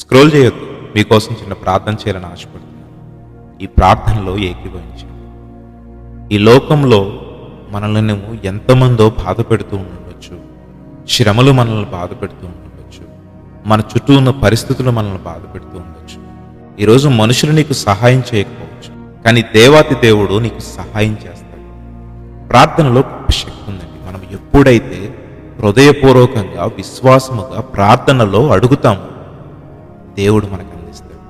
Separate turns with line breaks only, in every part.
Scroll చేయొద్దు. మీకోసం చిన్న ప్రార్థన చేయాలని ఆశపడుతున్నాను. ఈ ప్రార్థనలో ఏకీభవించండి. ఈ లోకంలో మనల్ని ఎంతమందో బాధ పెడుతూ ఉండవచ్చు. శ్రమలు మనల్ని బాధ పెడుతూ ఉండవచ్చు. మన చుట్టూ ఉన్న పరిస్థితులు మనల్ని బాధ పెడుతూ ఉండొచ్చు. ఈరోజు మనుషులు నీకు సహాయం చేయకపోవచ్చు, కానీ దేవాతి దేవుడు నీకు సహాయం చేస్తాడు. ప్రార్థనలో గొప్ప శక్తి ఉందండి. మనం ఎప్పుడైతే హృదయపూర్వకంగా విశ్వాసముగా ప్రార్థనలో అడుగుతామో దేవుడు మనకు అందిస్తాడు.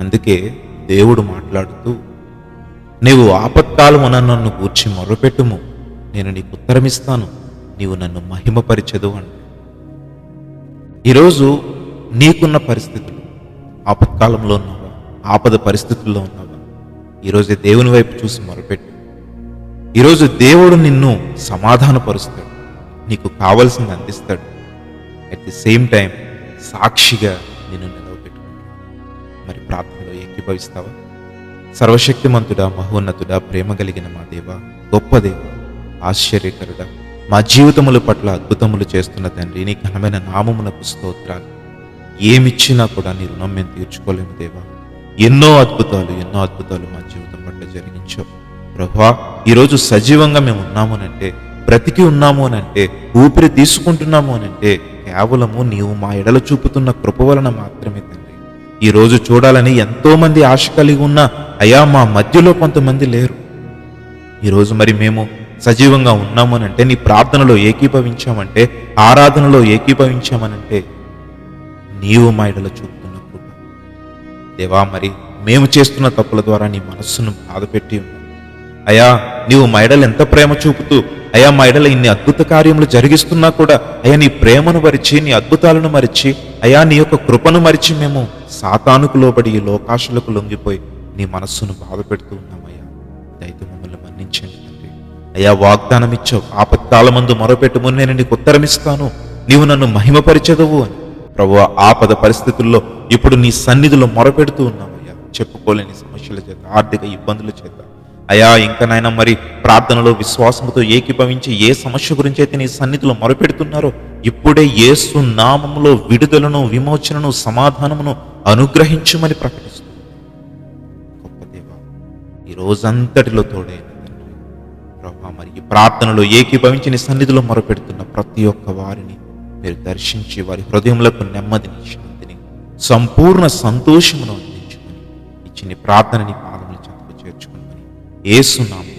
అందుకే దేవుడు మాట్లాడుతూ, నీవు ఆపత్కాలమున నన్ను గూర్చి మొర్రపెట్టుము, నేను నీకు ఉత్తరమిస్తాను, నీవు నన్ను మహిమపరిచెదు అంట. ఈరోజు నీకున్న పరిస్థితులు, ఆపత్కాలంలో ఉన్నావా, ఆపద పరిస్థితుల్లో ఉన్నావా, ఈరోజు దేవుని వైపు చూసి మొరపెట్టు. ఈరోజు దేవుడు నిన్ను సమాధానపరుస్తాడు, నీకు కావలసింది అందిస్తాడు. అట్ ది సేమ్ టైం సాక్షిగా నిన్ను నిలవబెట్టుకుంటాడు. మరి ప్రార్థనలో ఏకీభవిస్తావా? సర్వశక్తిమంతుడా, మహోన్నతుడా, ప్రేమ కలిగిన మా దేవ, గొప్ప దేవ, ఆశ్చర్యకరుడా, మా జీవితముల పట్ల అద్భుతములు చేస్తున్న తండ్రి, నీ ఘనమైన నామమునకు స్తోత్రాలు. ఏమిచ్చినా కూడా నీ రుణం మేము తీర్చుకోలేము దేవా. ఎన్నో అద్భుతాలు మా జీవితం పట్ల జరిగించావు ప్రభువా. ఈరోజు సజీవంగా మేము ఉన్నాము అనంటే, బ్రతికి ఉన్నాము అనంటే, ఊపిరి తీసుకుంటున్నాము అనంటే కేవలము నీవు మా ఎడల చూపుతున్న కృప వలన మాత్రమే తండ్రి. ఈరోజు చూడాలని ఎంతో మంది ఆశ కలిగి ఉన్నా అయ్యా మా మధ్యలో కొంతమంది లేరు. ఈరోజు మరి మేము సజీవంగా ఉన్నాము అనంటే, నీ ప్రార్థనలో ఏకీభవించామంటే, ఆరాధనలో ఏకీభవించామనంటే నీవు మా ఎడల చూపుతున్న కృప దేవా. మరి మేము చేస్తున్న తప్పుల ద్వారా నీ మనస్సును బాధపెట్టి ఉన్నావు అయ్యా. నీవు మా ఎడల ఎంత ప్రేమ చూపుతూ అయ్యా మా ఎడల ఇన్ని అద్భుత కార్యములు జరిగిస్తున్నా కూడా అయ్యా నీ ప్రేమను మరిచి, నీ అద్భుతాలను మరిచి, అయ్యా నీ యొక్క కృపను మరిచి మేము సాతానుకు లోబడి ఈ లోకాశులకు లొంగిపోయి నీ మనస్సును బాధ పెడుతూ ఉన్నామయ్యా. దయతో మమ్మల్ని మన్నించండి తండ్రి. అయ్యా వాగ్దానం ఇచ్చావు, ఆపత్కాలమందు మొరపెట్టుము, నేను నీకు ఉత్తరమిస్తాను, నీవు నన్ను మహిమపరిచెదవు అని. ప్రభువా, ఆపద పరిస్థితుల్లో ఇప్పుడు నీ సన్నిధిలో మొరపెడుతూ ఉన్నామయ్యా. చెప్పుకోలేని సమస్యల చేత, ఆర్థిక ఇబ్బందుల చేత అయ్యా, ఇంకనైనా మరి ప్రార్థనలో విశ్వాసముతో ఏకీభవించి ఏ సమస్య గురించి అయితే నీ సన్నిధిలో మొరపెడుతున్నారో ఇప్పుడే యేసు నామములో విడుదలను, విమోచనను, సమాధానమును అనుగ్రహించమని ప్రకటిస్తుంది. గొప్ప దేవా, ఈ రోజంతటిలో తోడైన తండ్రి ప్రభువా, మరి ఈ ప్రార్థనలో ఏకీభవించి నీ సన్నిధిలో మొరపెడుతున్న ప్రతి ఒక్క వారిని మీరు దర్శించి వారి హృదయములకు నెమ్మదిని, శాంతిని, సంపూర్ణ సంతోషమును అందించుకొని ఇచ్చిన ప్రార్థనని పాదముల చెంతకు చేర్చుకుని యేసు నామములో